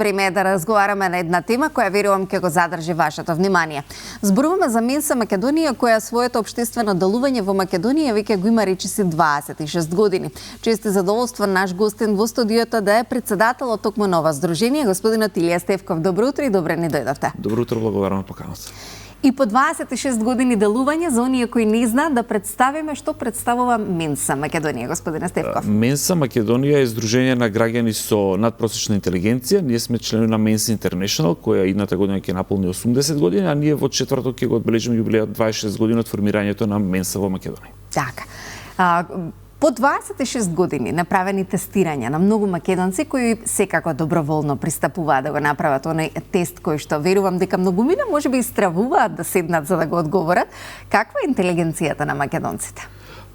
време е да разговараме на една тема која верувам ќе го задржи вашето внимание. Зборуваме за Менса Македонија, која своето општествено делување во Македонија веќе го има речиси 26 години. Чест и задоволство наш гостин во студиото да е председателот токму на ова здружение, господинот Илија Стевков. Добро утро и добре ни дојдовте. Добро утро, благодарам на поканата. И по 26 години делување, за оние кои не знаат, да представиме што представува Менса Македонија, господине Стевков. Менса Македонија е здружение на граѓани со надпросечна интелигенција. Ние сме члени на Mensa International, која идната година ќе наполни 80 години, а ние во четврток ќе го одбележиме јубилејот 26 години од формирањето на Менса во Македонија. Така. По 26 години направени тестирања на многу македонци кои секако доброволно пристапуваат да го направат оној тест кој што верувам дека многумина можеби и стравуваат да седнат за да го одговорат. Каква е интелигенцијата на македонците?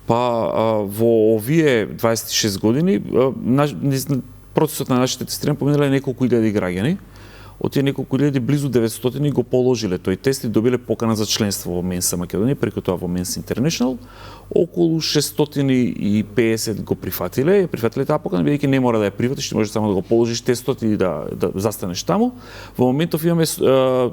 Па во овие 26 години процесот на нашите тестирања поминале неколку илјади граѓани. Од тие неколку илјади близу 900 го положиле тој тест и добиле покана за членство во Менса Македонија, преку тоа во Mensa International. Околу 650 го прифатиле таа покана, бидејќи не мора да ја прифатиш, може само да го положиш тестот и да застанеш таму. Во моментов имаме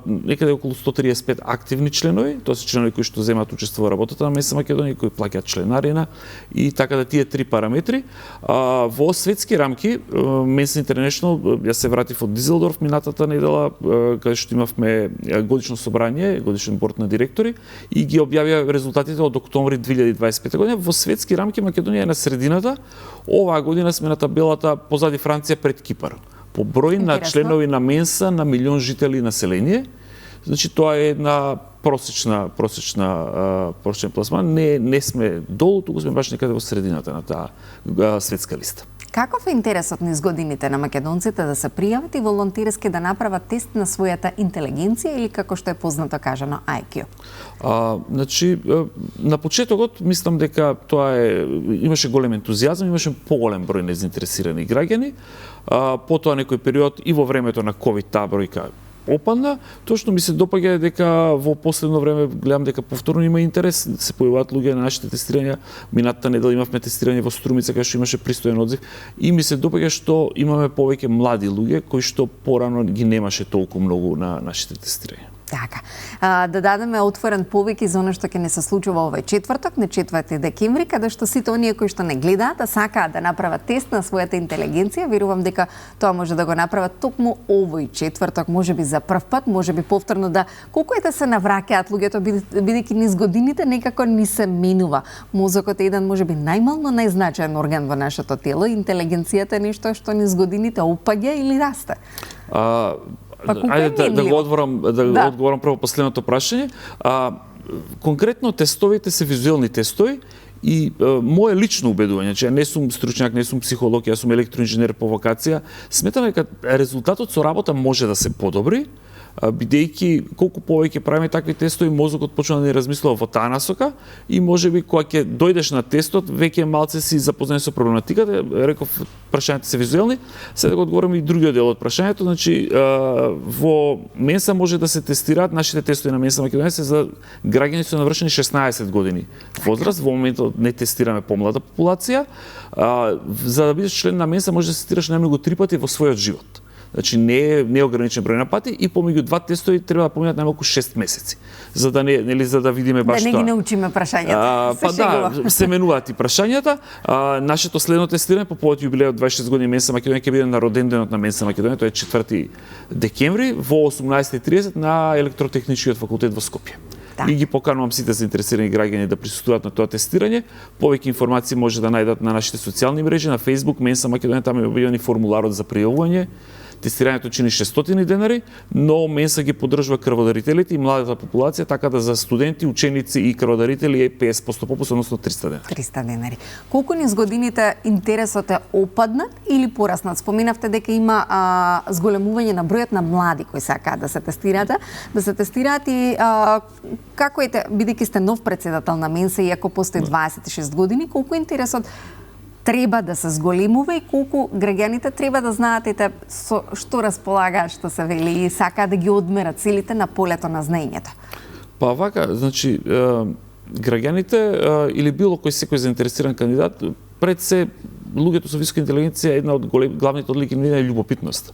некаде околу 135 активни членови, тоа се членови кои што земаат учество во работата на Менса Македонија, кои плаќаат членарина и така да тие три параметри. Во светски рамки Mensa International, јас се вратив од Дизелдорф минатата недела, каде што имавме годишно собрање, годишен борд на директори и ги објавија резултатите од октомври 2025 година. Во светски рамки Македонија е на средината. Оваа година сме на табелата позади Франција пред Кипар. По број на членови на Менса на милион жители и население. Значи тоа е една просечен пласман. Не сме долу, туку сме баш некаде во средината на таа светска листа. Каков е интересот низ годините на македонците да се пријават и волонтерски да направат тест на својата интелигенција или како што е познато кажано IQ? Значи, на почетокот мислам дека имаше голем ентузијазам, имаше поголем број незаинтересирани граѓани. Потоа некој период и во времето на ковид таа бројка опадна. Точно ми се допаѓа дека во последно време гледам дека повторно има интерес, се појавуваат луѓе на нашите тестирања. Минатата недела имавме тестирање во Струмица каде што имаше пристоен одзив и ми се допаѓа што имаме повеќе млади луѓе кои што порано ги немаше толку многу на нашите тестирања. Така. Да дадеме отворен повеќе за оно што ќе не се случува овој четврток, на 4 декември, каде што сите оние кои што не гледаат, а сакаат да направат тест на својата интелигенција, верувам дека тоа може да го направат токму овој четврток, можеби за прв пат, можеби повторно да колку е да се навраќаат луѓето, бидејќи низ годините некако ни се менува. Мозокот е еден можеби најмално најзначаен орган во нашето тело, интелигенцијата е нешто што низ годините опаѓа или расте. Ајде да го одговорам прво последното прашање. Конкретно тестовите се визуелни тестови и мое лично убедување, че не сум стручњак, не сум психолог, јас сум електроинженер по вокација, сметам дека резултатот со работа може да се подобри, бидејќи колку повеќе правиме такви тестови, мозокот почна да не размислува во таа насока и можеби кога ќе дојдеш на тестот, веќе малце си запознат со проблематиката. Реков, прашањата се визуелни, сега да го одговорам и другиот дел од прашањето. Значи, во Менса може да се тестираат, нашите тестови на Менса Македонија се за граѓани со навршени 16 години возраст. Во моментот не тестираме помлада популација. За да бидеш член на Менса може да се тестираш најмногу 3 пати во својот живот. Значи не е ограничен број на пати и помеѓу два тестови треба да поминат најмалку 6 месеци. За да за да видиме баш тоа. Да не ги научиме прашањата. Па да, се менуваат и прашањата. Нашето следно тестирање по повод јубилејот 26 години Менса Македонија ќе биде на роденденот на Менса Македонија, тоа е 4 декември во 18:30 на Електротехничкиот факултет во Скопје. Да. И ги поканувам сите заинтересирани граѓани да присуствуваат на тоа тестирање. Повеќе информации може да најдат на нашите социјални мрежи, на Facebook Менса Македонија, таму е објавен формуларот за пријавување. Тестирањето чини 600 денари, но Менса ги поддржува крводарителите и младата популација, така да за студенти, ученици и крводарители е 50% попуст, односно 300 денари. 300 денари. Колку низ годините интересот е опаднат или пораснат? Споминавте дека има зголемување на бројот на млади кои сакаат да се тестираат и како бидејќи сте нов председател на Менса, иако постои 26 години, колку интересот треба да се зголемува и колку граѓаните треба да знаат со што располагаат, што се вели и сакаат да ги одмерат силите на полето на знаењето. Па вака, значи граѓаните или било секој заинтересиран кандидат, пред се луѓето со висока интелигенција една од главните одлики е љубопитност.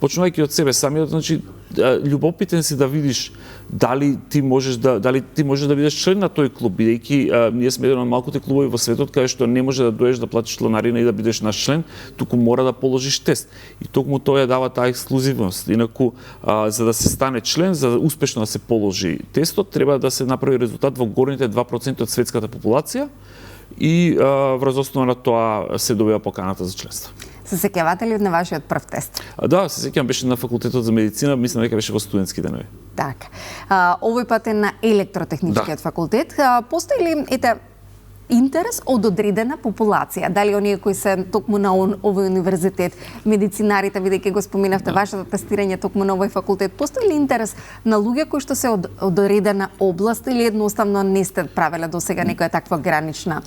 почнувајќи од себе самиот, значи љубопитен си да видиш дали ти можеш да бидеш член на тој клуб, бидејќи ние сме еден од малкуте клубови во светот каде што не може да доеш да платиш чланарина и да бидеш наш член, туку мора да положиш тест. И токму тоа ја дава таа ексклузивност. Инаку за да се стане член, за да успешно да се положи тестот, треба да се направи резултат во горните 2% од светската популација и врз основа на тоа се добива поканата за членство. Се сеќавате ли на вашиот прв тест? Да, се сеќавам, беше на факултетот за медицина, мислам дека беше во студентски денови. Така. Овој пат е на електротехничкиот факултет. Постои ли интерес од одредена популација? Дали оние кои се токму на овој универзитет, медицинарите, бидејќи го споминавте, вашето тестирање токму на овој факултет, постои ли интерес на луѓе кои што се од одредена област или едноставно не сте правеле досега некоја таква граничење?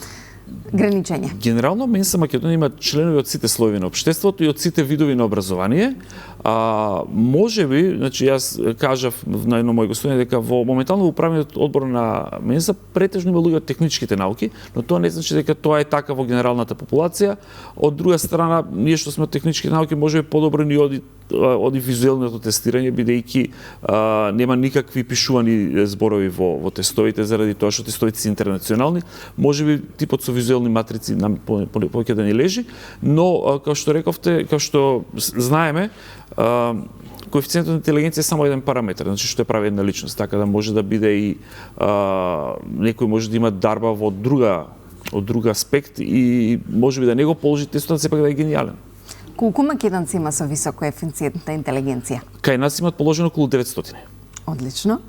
Генерално Менса Македонија има членови од сите слоеви на општеството и од сите видови на образование. Можеби, значи јас кажав на едно мој гостување дека во моментално управниот одбор на Менса претежно има луѓе од техничките науки, но тоа не значи дека тоа е така во генералната популација. Од друга страна, ние што сме од техничките науки можеби подобро ни оди визуелното тестирање, бидејќи нема никакви пишувани зборови во тестовите заради тоа што тестовите се интернационални. Можеби типот со визуелни матрици нам повеќе да ни лежи, но како што рековте, како што знаеме, коефициентот на интелигенција е само еден параметар, значи што ја прави една личност, така да може да биде и некој може да има дарба во друг аспект и можеби да не го положи тестот, сепак да е гениален. Колку македонци има со висок коефициент на интелигенција? Кај нас имат положено околу 900. Одлично.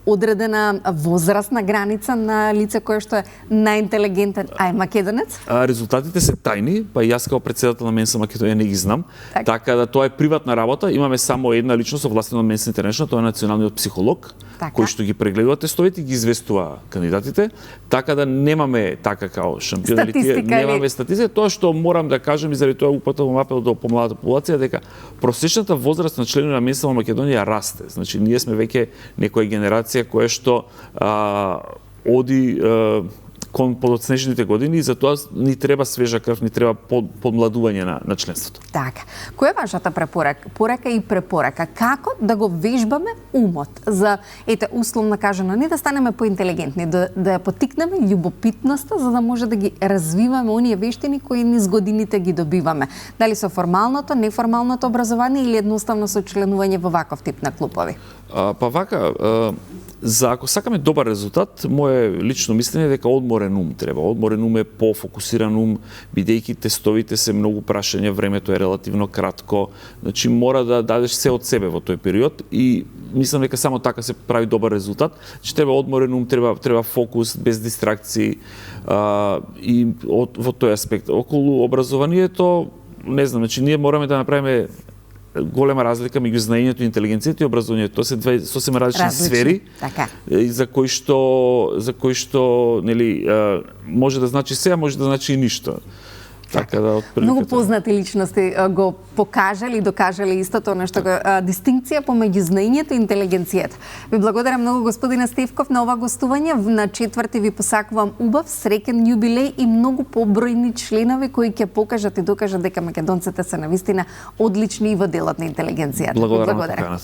Одредена возрастна граница на лице кое што е најинтелигентен, а е македонец? Резултатите се тајни, па и јас како председател на Менса Македонија не ги знам. Така да тоа е приватна работа. Имаме само една личност овластена од Менса Интернешнл, тоа е националниот психолог, кој што ги прегледува тестовите и ги известува кандидатите. Така да немаме така као шампиони, немаме статистика. Тоа што морам да кажам и заради тоа упатувам апел до помладата популација дека просечната возраст на членови на Менса Македонија расте. Значи ние сме веќе некоја генерација која што оди кон подоцнежните години и затоа ни треба свежа крв, ни треба подмладување на членството. Така. Која е вашата препорака? Како да го вежбаме умот за, условно кажано, не да станеме поинтелигентни, да ја поттикнеме љубопитноста за да може да ги развиваме оние вештини кои низ годините ги добиваме? Дали со формалното, неформалното образование или едноставно со членување во ваков тип на клубови? За ако сакаме добар резултат, моје лично мислење е дека одморен ум треба. Одморен ум е пофокусиран ум, бидејќи тестовите се многу прашања, времето е релативно кратко, значи мора да дадеш се од себе во тој период и мислам дека само така се прави добар резултат. Значи треба одморен ум, треба фокус, без дистракции и во тој аспект. Околу образованието, не знам, значи ние мораме да направиме голема разлика меѓу знаењето, интелигенцијата и образованието. Тоа се две сосем различни сфери за кои што нели може да значи се, а може да значи и ништо. Така да многу познати личности го покажале и докажале истото нешто дистинкција помеѓу знаењето и интелигенцијата. Ви благодарам многу господине Стевков на ова гостување. На 4 ви посакувам убав, среќен јубилеј и многу побројни членови кои ќе покажат и докажат дека македонците се навистина одлични и во делот на интелигенцијата. Благодарам.